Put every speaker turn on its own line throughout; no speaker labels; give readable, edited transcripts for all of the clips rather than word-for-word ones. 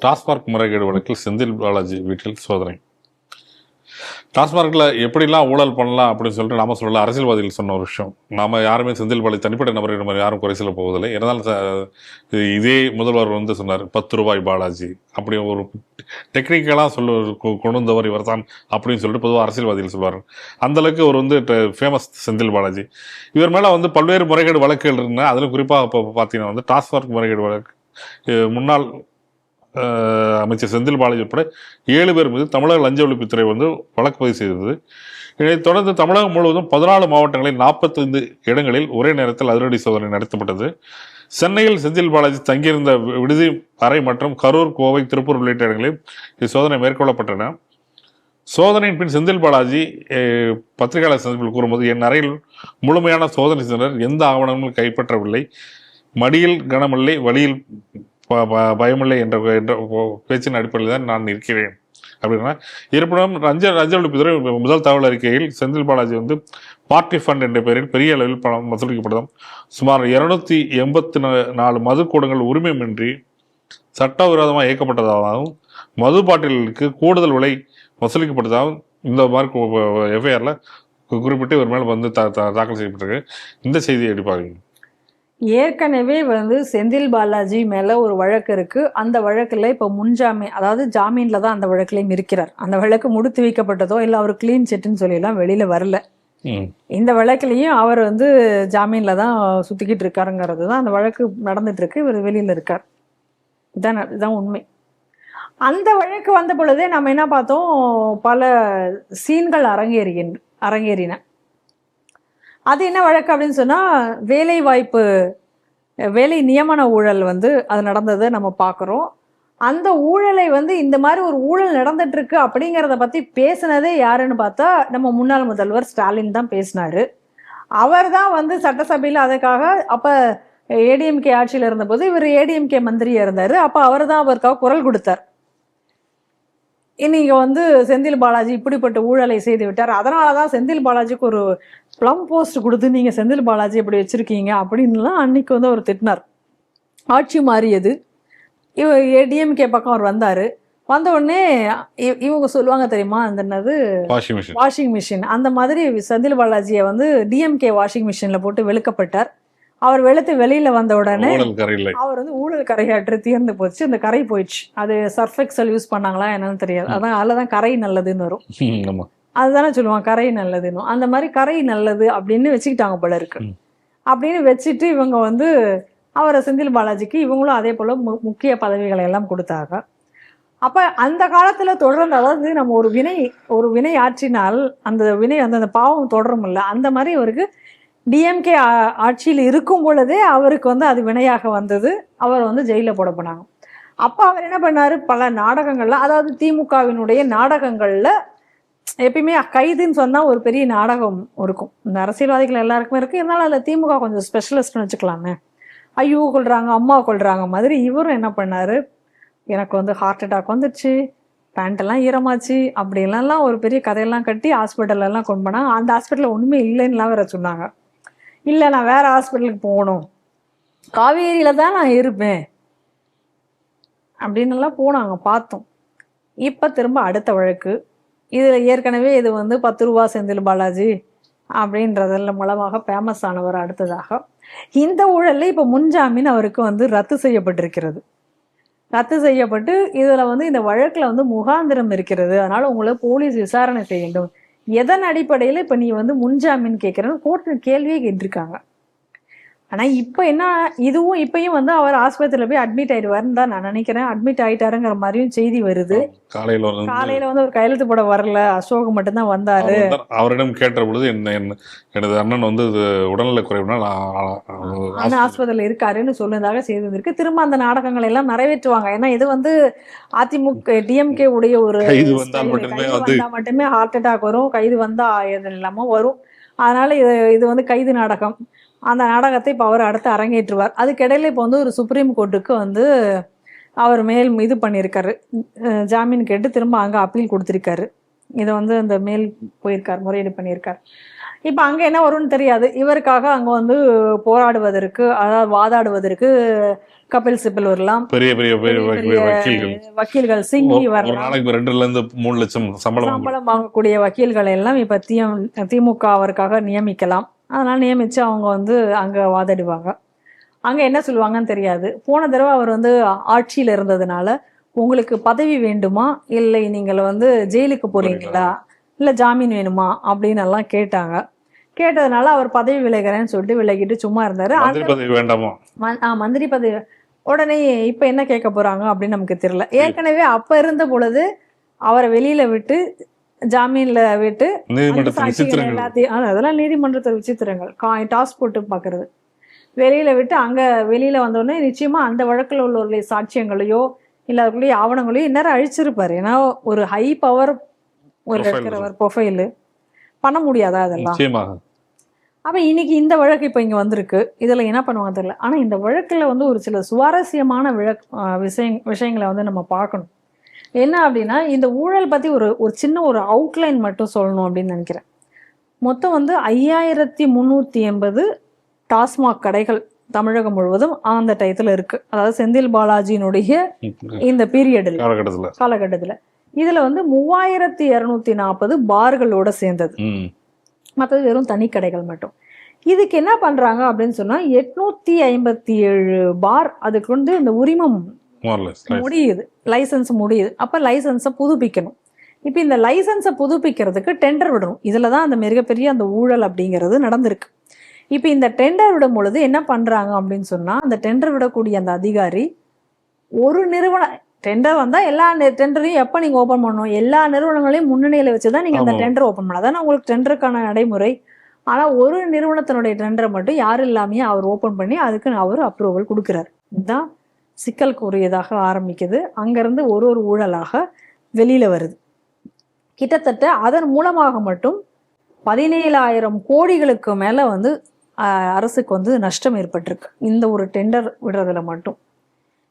டாஸ்மாக் முறைகேடு வழக்கில் செந்தில் பாலாஜி வீட்டில் சோதனை. டாஸ்மார்க்ல எப்படிலாம் ஊழல் பண்ணலாம் அப்படின்னு சொல்லிட்டு நாம சொல்லல, அரசியல்வாதிகள் சொன்ன ஒரு விஷயம். நாம யாருமே செந்தில் பாலாஜி தனிப்பட்ட நபரிடம் யாரும் குறை சொல்ல போவதில்லை. இருந்தாலும் இதே முதல்வர் வந்து சொன்னார் 10 ரூபாய் பாலாஜி அப்படி ஒரு டெக்னிக்கலாக கொண்டு வந்தவர் இவர் தான் அப்படின்னு சொல்லிட்டு பொதுவாக அரசியல்வாதிகள் சொல்வார். அந்த அளவுக்கு ஒரு வந்து ஃபேமஸ் செந்தில் பாலாஜி. இவர் மேலே வந்து பல்வேறு முறைகேடு வழக்குகள் இருக்குன்னா அதில் குறிப்பாக இப்போ பார்த்தீங்கன்னா வந்து டாஸ்மாக் முறைகேடு வழக்கு முன்னாள் அமைச்சர் செந்தில் பாலாஜி உட்பட 7 பேர் மீது தமிழக லஞ்ச ஒழிப்புத்துறை வந்து வழக்கு பதிவு செய்தது. இதைத் தொடர்ந்து தமிழகம் முழுவதும் 14 மாவட்டங்களில் 45 இடங்களில் ஒரே நேரத்தில் அதிரடி சோதனை நடத்தப்பட்டது. சென்னையில் செந்தில் பாலாஜி தங்கியிருந்த விடுதி அறை மற்றும் கரூர், கோவை, திருப்பூர் உள்ளிட்ட இடங்களில் இச்சோதனை மேற்கொள்ளப்பட்டன. சோதனையின் பின் செந்தில் பாலாஜி பத்திரிகையாளர் சந்திப்பில் கூறும்போது, என் அறையில் முழுமையான சோதனை செய்தனர், எந்த ஆவணங்களும் கைப்பற்றவில்லை, மடியில் கனமில்லை, வழியில் பயமில்லை என்ற பேச்சின் அடிப்படையில் தான் நான் இருக்கிறேன் அப்படின்னா. இருப்பினும் லஞ்ச ஒழிப்புத்துறை முதல் தகவல் அறிக்கையில் செந்தில் பாலாஜி வந்து பார்ட்டி ஃபண்ட் என்ற பெயரில் பெரிய அளவில் பணம் வசூலிக்கப்பட்டதும், சுமார் 284 மதுக்கூடங்கள் உரிமையின்றி சட்டவிரோதமாக இயக்கப்பட்டதாகவும், மது பாட்டிலுக்கு கூடுதல் விலை வசூலிக்கப்பட்டதாகவும் இந்த மாதிரி எஃப்ஐஆர்ல குறிப்பிட்டு இவர் மேலே வந்து தாக்கல் செய்யப்பட்டிருக்கு. இந்த செய்தியை எடுப்பாங்க.
ஏற்கனவே வந்து செந்தில் பாலாஜி மேல ஒரு வழக்கு இருக்கு. அந்த வழக்குல இப்ப முன்ஜாமீன், அதாவது ஜாமீன்ல தான் அந்த வழக்குலையும் இருக்கிறார். அந்த வழக்கு முடித்து வைக்கப்பட்டதோ இல்ல அவர் கிளீன் சிட்னு சொல்லலாம் வெளியில வரல. இந்த வழக்குலயும் அவர் வந்து ஜாமீன்ல தான் சுத்திக்கிட்டு இருக்காருங்கிறது தான் அந்த வழக்கு நடந்துட்டு இருக்கு. இவர் வெளியில இருக்கார். இதுதான் உண்மை. அந்த வழக்கு வந்த பொழுதே நம்ம என்ன பார்த்தோம், பல சீன்கள் அரங்கேறின. அது என்ன வழக்கு அப்படின்னு சொன்னால், வேலை நியமன ஊழல் வந்து அது நடந்ததை நம்ம பார்க்குறோம். அந்த ஊழலை வந்து இந்த மாதிரி ஒரு ஊழல் நடந்துட்டு இருக்கு அப்படிங்கிறத பற்றி பேசினதே யாருன்னு பார்த்தா நம்ம முன்னாள் முதல்வர் ஸ்டாலின் தான் பேசினாரு. அவர் தான் வந்து சட்டசபையில் அதுக்காக, அப்போ ஏடிஎம்கே ஆட்சியில் இருந்தபோது இவர் ஏடிஎம்கே மந்திரியாக இருந்தார். அப்போ அவர் தான் அவருக்காக குரல் கொடுத்தார். நீங்க வந்து செந்தில் பாலாஜி இப்படிப்பட்ட ஊழலை செய்து விட்டார், அதனாலதான் செந்தில் பாலாஜிக்கு ஒரு ப்ளம் போஸ்ட் கொடுத்து நீங்க செந்தில் பாலாஜி இப்படி வச்சிருக்கீங்க அப்படின்லாம் அன்னைக்கு வந்து அவர் திட்டினார். ஆட்சி மாறியது, ஏடிஎம்கே பக்கம் அவர் வந்தாரு. வந்த உடனே இவங்க சொல்லுவாங்க தெரியுமா, அந்த என்னது வாஷிங் மிஷின், அந்த மாதிரி செந்தில் பாலாஜியை வந்து டிஎம்கே வாஷிங் மிஷின்ல போட்டு வெளுக்கப்பட்டார். அவர் வெளுத்து வெளியில வந்த உடனே அவர் வந்து ஊழல் கரையாற்று தீர்ந்து போச்சு. அந்த கரை போயிடுச்சு. அது சர்ஃபெக்சல் யூஸ் பண்ணாங்களா என்னன்னு தெரியாது. அதான் அதுலதான் கரை நல்லதுன்னு வரும். அதுதானே சொல்லுவாங்க கரை நல்லதுன்னு. அந்த மாதிரி கரை நல்லது அப்படின்னு வச்சுக்கிட்டாங்க போல இருக்கு. அப்படின்னு வச்சுட்டு இவங்க வந்து அவரை செந்தில் பாலாஜிக்கு இவங்களும் அதே போல முக்கிய பதவிகளை எல்லாம் கொடுத்தாங்க. அப்ப அந்த காலத்துல தொடர்ந்து, அதாவது நம்ம ஒரு வினை ஆற்றினால் அந்த வினை வந்து அந்த பாவம் தொடரும் இல்லை, அந்த மாதிரி அவருக்கு டிஎம்கே ஆட்சியில் இருக்கும் பொழுதே அவருக்கு வந்து அது வினையாக வந்தது. அவர் வந்து ஜெயிலில் போட போனாங்க. அப்போ அவர் என்ன பண்ணாரு, பல நாடகங்கள்ல, அதாவது திமுகவினுடைய நாடகங்கள்ல எப்பயுமே கைதுன்னு சொன்னா ஒரு பெரிய நாடகம் இருக்கும். இந்த அரசியல்வாதிகள் எல்லாருக்குமே இருக்கு. இருந்தாலும் அதில் திமுக கொஞ்சம் ஸ்பெஷலிஸ்ட்னு வச்சுக்கலாமே. ஐயோ கொள்றாங்க, அம்மா கொள்றாங்க மாதிரி இவரும் என்ன பண்ணாரு, எனக்கு வந்து ஹார்ட் அட்டாக் வந்துடுச்சு, பேண்ட்டெல்லாம் ஈரமாச்சு அப்படின்லாம் ஒரு பெரிய கதையெல்லாம் கட்டி ஹாஸ்பிட்டல்லாம் கொண்டு போனாங்க. அந்த ஹாஸ்பிட்டலில் ஒன்றுமே இல்லைன்னுலாம் வேற சொன்னாங்க. இல்லை நான் வேற ஹாஸ்பிட்டலுக்கு போகணும், காவேரியில தான் நான் இருப்பேன் அப்படின்னு எல்லாம் போனாங்க, பார்த்தோம். இப்போ திரும்ப அடுத்த வழக்கு. இதில் ஏற்கனவே இது வந்து 10 ரூபா செந்தில் பாலாஜி அப்படின்றதில் மூலமாக ஃபேமஸ் ஆனவர். அடுத்ததாக இந்த ஊழலில் இப்போ முன்ஜாமீன் அவருக்கு வந்து ரத்து செய்யப்பட்டிருக்கிறது. ரத்து செய்யப்பட்டு இதில் வந்து இந்த வழக்கில் வந்து முகாந்திரம் இருக்கிறது, அதனால உங்களை போலீஸ் விசாரணை செய்ய வேண்டும். எதன் அடிப்படையில் இப்போ நீ வந்து முன்ஜாமீன் கேட்குறேன்னு கோர்ட்டு கேள்வியே கேட்டிருக்காங்க. ஆனால் இப்போ என்ன, இதுவும் இப்பயும் வந்து அவர் ஆஸ்பத்திரியில் போய் அட்மிட் ஆயிடுவாருன்னு தான் நான் நினைக்கிறேன். அட்மிட் ஆயிட்டாருங்கிற மாதிரியும் செய்தி வருது. காலையில் வந்து ஒரு கையெழுத்து போட வரல, அசோக் மட்டும்தான் வந்தாரு.
அவரிடம் கேட்ட பொழுது எனது அண்ணன் வந்து உடல்நல குறைவுனால்
ஆஸ்பத்திரியில் இருக்காருன்னு சொல்லுறதாக செய்தி வந்திருக்கு. திரும்ப அந்த நாடகங்கள் எல்லாம் நிறைவேற்றுவாங்க. ஏன்னா இது வந்து அதிமுக டிஎம்கே உடைய ஒரு மட்டுமே ஹார்ட் அட்டாக் வரும், கைது வந்தா எது இல்லாம வரும். அதனால இது வந்து கைது நாடகம். அந்த நாடகத்தை இப்போ அவர் அடுத்து அரங்கேற்றுவார். அதுக்கிடையில இப்போ வந்து ஒரு சுப்ரீம் கோர்ட்டுக்கு வந்து அவர் இது பண்ணியிருக்காரு, ஜாமீன் கேட்டு திரும்ப அங்கே அப்பீல் கொடுத்துருக்காரு. இதை வந்து அந்த மேல் போயிருக்கார், முறையீடு பண்ணியிருக்கார். இப்ப அங்க என்ன வரும்னு தெரியாது. இவருக்காக அங்க வந்து போராடுவதற்கு, அதாவது வாதாடுவதற்கு கபில் சிபல் வரலாம்,
பெரிய பெரிய பெரிய
பெரிய பெரிய
வக்கீல்கள்
வக்கீல்கள் சிங்வி
ஒரு
வரலாம்,
நாளைக்கு 2 to 3 லட்சம் சம்பளம்
சம்பளம் வாங்கக்கூடிய வக்கீல்கள் எல்லாம் இப்ப திமுக அவருக்காக நியமிக்கலாம். அதனால நியமிச்சு அவங்க வந்து அங்க வாதாடுவாங்க. அங்க என்ன சொல்லுவாங்கன்னு தெரியாது. போன தடவை அவர் வந்து ஆட்சியில இருந்ததுனால உங்களுக்கு பதவி வேண்டுமா, இல்லை நீங்கள் வந்து ஜெயிலுக்கு போறீங்களா, இல்ல ஜாமீன் வேணுமா அப்படின்னு எல்லாம் கேட்டாங்க. கேட்டதுனால அவர் பதவி விலகிறேன்னு சொல்லிட்டு விலகிட்டு சும்மா இருந்தாரு.
மந்திரி பதவி வேண்டாமா?
மந்திரி பதவி உடனே இப்ப என்ன கேட்க போறாங்க அப்படின்னு நமக்கு தெரியல. ஏற்கனவே அப்ப இருந்த பொழுது அவரை வெளியில விட்டு ஜாமீன்ல விட்டு எல்லாத்தையும் அதெல்லாம் நீதிமன்றத்தில் விசித்திரங்கள் டாஸ் போட்டு பாக்குறது வெளியில விட்டு அங்க வெளியில வந்தோடனே நிச்சயமா அந்த வழக்கில் உள்ள சாட்சியங்களையோ இல்ல அதுக்குள்ளேயே ஆவணங்களையோ இந்நேரம் அழிச்சிருப்பாரு. ஏன்னா ஒரு ஹை பவர் இருக்கிறவர் ப்ரொஃபைலு பண்ண முடியாதா அதெல்லாம். அப்ப இன்னைக்கு இந்த வழக்கு இப்ப இங்க வந்திருக்கு. இதுல என்ன பண்ணுவாங்க தெரியல. ஆனா இந்த வழக்குல வந்து ஒரு சில சுவாரஸ்யமான விஷயங்களை வந்து நம்ம பார்க்கணும். என்ன அப்படின்னா, இந்த ஊழல் பத்தி ஒரு சின்ன ஒரு அவுட்லைன் மட்டும் சொல்லணும் அப்படின்னு நினைக்கிறேன். மொத்தம் வந்து 5380 டாஸ்மாக் கடைகள் தமிழகம் முழுவதும் அந்த டயத்துல இருக்கு. அதாவது செந்தில் பாலாஜியினுடைய இந்த பீரியட்ல காலகட்டத்துல இதுல வந்து 3240 பார்களோட சேர்ந்தது. மற்றது வெறும் தனி கடைகள் மட்டும். இதுக்கு என்ன பண்றாங்க அப்படின்னு சொன்னா 857 பார் அதுக்கு வந்து இந்த உரிமம் முடியுது, லைசன்ஸ் முடியுது. அப்ப லைசன்ஸை புதுப்பிக்கணும். இப்ப இந்த லைசன்ஸை புதுப்பிக்கிறதுக்கு டெண்டர் விடணும். இதுலதான் அந்த மிகப்பெரிய அந்த ஊழல் அப்படிங்கிறது நடந்திருக்கு. இப்ப இந்த டெண்டர் விடும் பொழுது என்ன பண்றாங்க அப்படின்னு சொன்னா, அந்த டெண்டர் விடக்கூடிய அந்த அதிகாரி ஒரு நிறுவனம் டெண்டர் வந்தா எல்லா டெண்டரையும் எப்ப நீங்க ஓபன் பண்ணணும், எல்லா நிறுவனங்களையும் முன்னணியில வச்சுதான் நீங்க அந்த டெண்டர் ஓபன் பண்ணலாம். அதான் உங்களுக்கு டெண்டருக்கான நடைமுறை. ஆனா ஒரு நிறுவனத்தினுடைய டெண்டரை மட்டும் யாரும் இல்லாமையே அவர் ஓபன் பண்ணி அதுக்கு அவர் அப்ரூவல் கொடுக்கிறார். இதுதான் சிக்கலுக்குரியதாக ஆரம்பிக்குது. அங்கிருந்து ஒரு ஊழலாக வெளியில வருது. கிட்டத்தட்ட அதன் மூலமாக மட்டும் 17,000 கோடிகளுக்கு மேல வந்து அரசுக்கு வந்து நஷ்டம் ஏற்பட்டிருக்கு இந்த ஒரு டெண்டர் விடுறதுல மட்டும்.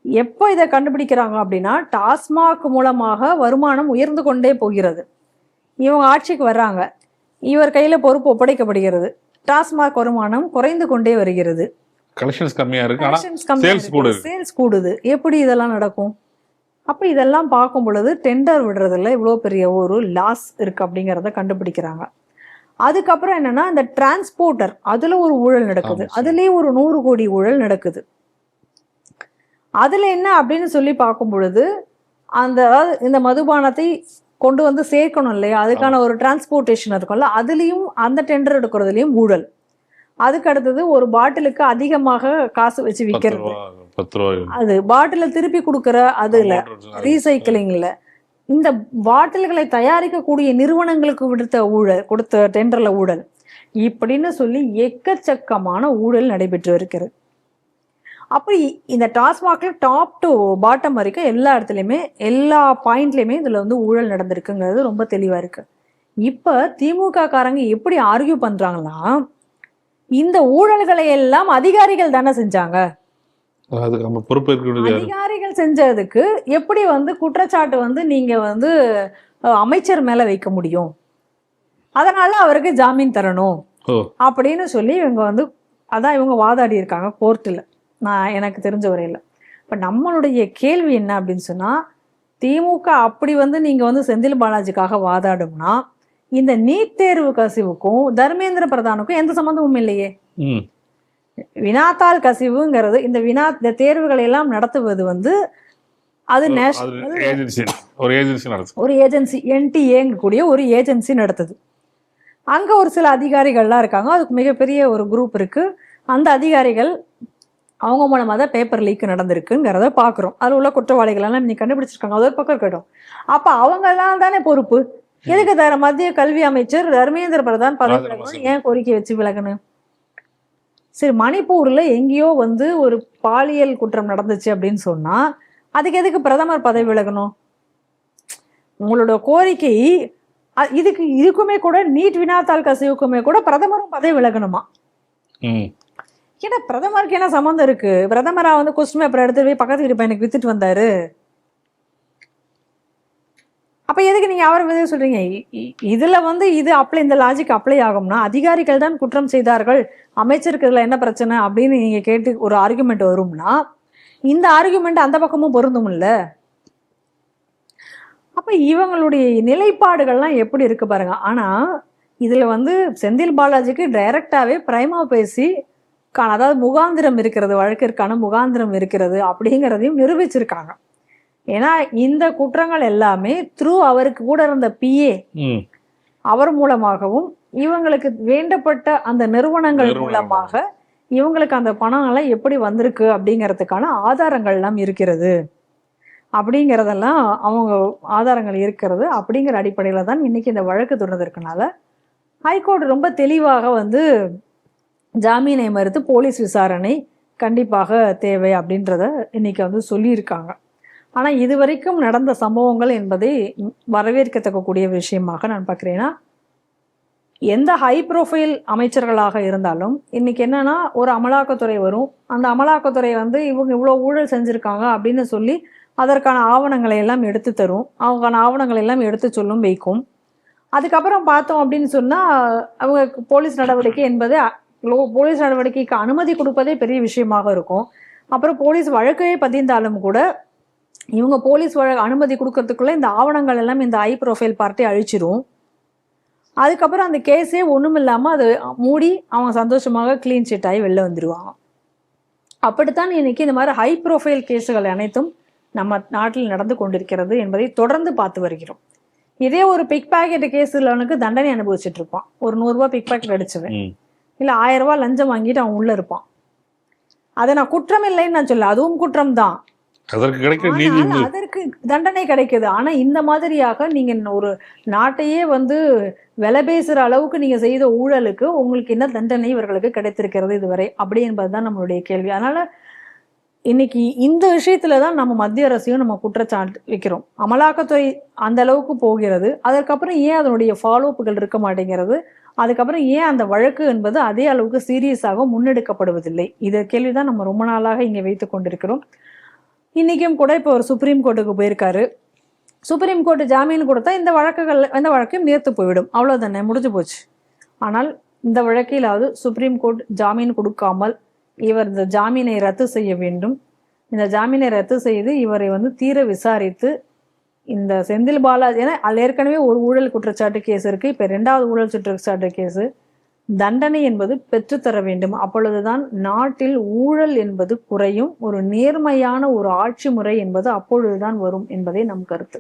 எப்போ இதை கண்டுபிடிக்கிறாங்க அப்படின்னா, டாஸ்மாக் மூலமாக வருமானம் உயர்ந்து கொண்டே போகிறது. இவங்க ஆட்சிக்கு வர்றாங்க, இவர் கையில பொறுப்பு ஒப்படைக்கப்படுகிறது, டாஸ்மாக் வருமானம் குறைந்து கொண்டே வருகிறது.
கலெக்ஷன்ஸ் கம்மியா இருக்கு, ஆனா
சேல்ஸ் கூடுது. எப்படி இதெல்லாம் நடக்கும்? அப்ப இதெல்லாம் பார்க்கும் பொழுது டெண்டர் விடுறதுல இவ்வளவு பெரிய ஒரு லாஸ் இருக்கு அப்படிங்கறத கண்டுபிடிக்கிறாங்க. அதுக்கப்புறம் என்னன்னா, இந்த டிரான்ஸ்போர்ட்டர் அதுல ஒரு ஊழல் நடக்குது. அதுலயே ஒரு 100 கோடி ஊழல் நடக்குது. அதுல என்ன அப்படின்னு சொல்லி பார்க்கும் பொழுது, அந்த இந்த மதுபானத்தை கொண்டு வந்து சேர்க்கணும் இல்லையா, அதுக்கான ஒரு டிரான்ஸ்போர்ட்டேஷன் இருக்கும்ல, அதுலயும் அந்த டெண்டர் எடுக்கிறதுலயும் ஊழல். அதுக்கு அடுத்தது ஒரு பாட்டிலுக்கு அதிகமாக காசு வச்சு விற்கிறது, அது பாட்டில திருப்பி கொடுக்கற, அதுல ரீசைக்கிளிங்ல இந்த பாட்டில்களை தயாரிக்கக்கூடிய நிறுவனங்களுக்கு கொடுத்த டெண்டர்ல ஊழல் இப்படின்னு சொல்லி எக்கச்சக்கமான ஊழல் நடைபெற்று இருக்கிறது. அப்படி இந்த டாஸ்மாக்ல டாப் டு பாட்டம் வரைக்கும் எல்லா இடத்துலையுமே எல்லா பாயிண்ட்லயுமே இதுல வந்து ஊழல் நடந்திருக்குங்கிறது ரொம்ப தெளிவா இருக்கு. இப்ப திமுக காரங்க எப்படி ஆர்கியூ பண்றாங்கன்னா, இந்த ஊழல்களை எல்லாம் அதிகாரிகள் தானே செஞ்சாங்க, அதிகாரிகள் செஞ்சதுக்கு எப்படி வந்து குற்றச்சாட்டு வந்து நீங்க வந்து அமைச்சர் மேல வைக்க முடியும், அதனால அவருக்கு ஜாமீன் தரணும் அப்படின்னு சொல்லி இவங்க வந்து அதான் இவங்க வாதாடி இருக்காங்க கோர்ட்டில். நான் எனக்கு தெரிஞ்ச வரையில. இப்ப நம்மளுடைய கேள்வி என்ன அப்படின்னு சொன்னா, திமுக அப்படி வந்து நீங்க வந்து செந்தில் பாலாஜிக்காக வாதாடும்னா, இந்த நீட் தேர்வு கசிவுக்கும் தர்மேந்திர பிரதானுக்கும் எந்த சம்பந்தமும் இல்லையே. வினாத்தாள் கசிவுங்கிறது இந்த தேர்வுகளை எல்லாம் நடத்துவது வந்து அது ஒரு ஏஜென்சி NTA கூடிய ஒரு ஏஜென்சி நடத்துது. அங்க ஒரு சில அதிகாரிகள்லாம் இருக்காங்க, அதுக்கு மிகப்பெரிய ஒரு குரூப் இருக்கு. அந்த அதிகாரிகள் அவங்க மூலமா தான் பேப்பர் லீக் நடந்திருக்குங்கிறத பாக்குறோம். அதுல உள்ள குற்றவாளிகள் எல்லாம் இன்னைக்கு கண்டுபிடிச்சிருக்காங்க, அது ஒரு பக்கம் இருக்கட்டும். அப்ப அவங்க எல்லாம் தானே பொறுப்பு. எதுக்கு மத்திய கல்வி அமைச்சர் தர்மேந்திர பிரதான் பதவி விலகணும் ஏன் கோரிக்கை வச்சு விலகணும்? சரி, மணிப்பூர்ல எங்கேயோ வந்து ஒரு பாலியல் குற்றம் நடந்துச்சு அப்படின்னு சொன்னா அதுக்கு எதுக்கு பிரதமர் பதவி விலகணும்? உங்களோட கோரிக்கை இதுக்குமே கூட நீட் வினாத்தாள் கசிவுக்குமே கூட பிரதமரும் பதவி விலகணுமா? ஏன்னா பிரதமருக்கு என்ன சம்பந்தம் இருக்கு? பிரதமரா வந்து கொஸ்டின் பேப்பர் எடுத்து போய் பக்கத்து வீட்டு பையனுக்கு வித்துட்டு வந்தாரு. அப்ப எதுக்கு நீங்க அவரை வந்து சொல்றீங்க? இதுல வந்து இது அப்ளை, இந்த லாஜிக் அப்ளை ஆகும்னா அதிகாரிகள் தான் குற்றம் செய்தார்கள், அமைச்சருக்கு இதுல என்ன பிரச்சனை அப்படின்னு நீங்க கேட்டு ஒரு ஆர்குமெண்ட் வரும்னா, இந்த ஆர்குமெண்ட் அந்த பக்கமும் பொருந்தும் இல்ல. அப்ப இவங்களுடைய நிலைப்பாடுகள்லாம் எப்படி இருக்கு பாருங்க. ஆனா இதுல வந்து செந்தில் பாலாஜிக்கு டைரக்டாவே பிரைமா பேசி, அதாவது முகாந்திரம் இருக்கிறது, வழக்கிற்கான முகாந்திரம் இருக்கிறது அப்படிங்கிறதையும் நிரூபிச்சிருக்காங்க. ஏன்னா இந்த குற்றங்கள் எல்லாமே த்ரூ அவருக்கு கூட இருந்த பிஏ அவர் மூலமாகவும், இவங்களுக்கு வேண்டப்பட்ட அந்த நிறுவனங்கள் மூலமாக இவங்களுக்கு அந்த பணம் எல்லாம் எப்படி வந்திருக்கு அப்படிங்கிறதுக்கான ஆதாரங்கள் எல்லாம் இருக்கிறது. அப்படிங்கிறதெல்லாம் அவங்க ஆதாரங்கள் இருக்கிறது. அப்படிங்கிற அடிப்படையில தான் இன்னைக்கு இந்த வழக்கு தொடர்ந்திருக்கனால ஹைகோர்ட் ரொம்ப தெளிவாக வந்து ஜாமீனை மறுத்து போலீஸ் விசாரணை கண்டிப்பாக தேவை அப்படின்றத இன்னைக்கு வந்து சொல்லியிருக்காங்க. ஆனால் இதுவரைக்கும் நடந்த சம்பவங்கள் என்பதை வரவேற்கத்தக்கக்கூடிய விஷயமாக நான் பார்க்குறேன்னா, எந்த ஹை ப்ரொஃபைல் அமைச்சர்களாக இருந்தாலும் இன்னைக்கு என்னன்னா, ஒரு அமலாக்கத்துறை வரும், அந்த அமலாக்கத்துறை வந்து இவங்க இவ்வளோ ஊழல் செஞ்சுருக்காங்க அப்படின்னு சொல்லி அதற்கான ஆவணங்களை எல்லாம் எடுத்து தரும், அவங்கான ஆவணங்களை எல்லாம் எடுத்து சொல்லும் வைக்கும். அதுக்கப்புறம் பார்த்தோம் அப்படின்னு சொன்னால் அவங்க போலீஸ் நடவடிக்கை என்பது போலீஸ் நடவடிக்கைக்கு அனுமதி கொடுப்பதே பெரிய விஷயமாக இருக்கும். அப்புறம் போலீஸ் வழக்கையே பதிந்தாலும் கூட இவங்க போலீஸ் அனுமதி கொடுக்கறதுக்குள்ள இந்த ஆவணங்கள் எல்லாம் இந்த ஹை ப்ரொஃபைல் பார்ட்டி அழிச்சிரும். அதுக்கப்புறம் அந்த கேஸே ஒன்றும் இல்லாமல் அது மூடி அவங்க சந்தோஷமாக கிளீன் ஷீட் ஆகி வெளில வந்துடுவாங்க. அப்படித்தான் இன்னைக்கு இந்த மாதிரி ஹை ப்ரொஃபைல் கேஸுகள் அனைத்தும் நம்ம நாட்டில் நடந்து கொண்டிருக்கிறது என்பதை தொடர்ந்து பார்த்து வருகிறோம். இதே ஒரு பிக் பாக்கெட் கேஸ்லவனுக்கு தண்டனை அனுபவிச்சுட்டு இருப்பான். ஒரு 100 ரூபாய் பிக் பாக்கெட் அடிச்சுவேன், இல்லை 1000 ரூபாய் லஞ்சம் வாங்கிட்டு அவன் உள்ள இருப்பான். அதை நான் குற்றம் இல்லைன்னு நான் சொல்ல, அதுவும் குற்றம் தான், அதற்கு தண்டனை கிடைக்குது. ஆனா இந்த மாதிரியாக நீங்க ஒரு நாட்டையே வந்து விலை பேசுற அளவுக்கு நீங்க செய்த ஊழலுக்கு உங்களுக்கு என்ன தண்டனை இவர்களுக்கு கிடைத்திருக்கிறது இதுவரை அப்படி என்பதுதான் நம்மளுடைய கேள்வி. அதனால இன்னைக்கு இந்த விஷயத்துலதான் நம்ம மத்திய அரசையும் நம்ம குற்றச்சாட்டு வைக்கிறோம். அமலாக்கத்துறை அந்த அளவுக்கு போகிறது, அதற்கப்புறம் ஏன் அதனுடைய ஃபாலோஅப்புகள் இருக்க மாட்டேங்கிறது, அதுக்கப்புறம் ஏன் அந்த வழக்கு என்பது அதே அளவுக்கு சீரியஸாக முன்னெடுக்கப்படுவதில்லை? இதை கேள்விதான் நம்ம ரொம்ப நாளாக இங்கே வைத்துக் கொண்டிருக்கிறோம். இன்னைக்கும் கூட இப்போ ஒரு சுப்ரீம் கோர்ட்டுக்கு போயிருக்காரு. சுப்ரீம் கோர்ட் ஜாமீன் கொடுத்தா இந்த வழக்கையும் நேர்த்து போய்விடும், அவ்வளவுதானே, முடிஞ்சு போச்சு. ஆனால் இந்த வழக்கிலாவது சுப்ரீம் கோர்ட் ஜாமீன் கொடுக்காமல் இவர் இந்த ஜாமீனை ரத்து செய்ய வேண்டும். இந்த ஜாமீனை ரத்து செய்து இவரை வந்து தீர விசாரித்து இந்த செந்தில் பாலாஜி, ஏன்னா அதில் ஏற்கனவே ஒரு ஊழல் குற்றச்சாட்டு கேஸ் இருக்கு, இப்போ 2வது ஊழல் குற்றச்சாட்டு கேஸு, தண்டனை என்பது பெற்றுத்தர வேண்டும். அப்பொழுதுதான் நாட்டில் ஊழல் என்பது குறையும், ஒரு நேர்மையான ஒரு ஆட்சி முறை என்பது அப்பொழுதுதான் வரும் என்பதே நம் கருத்து.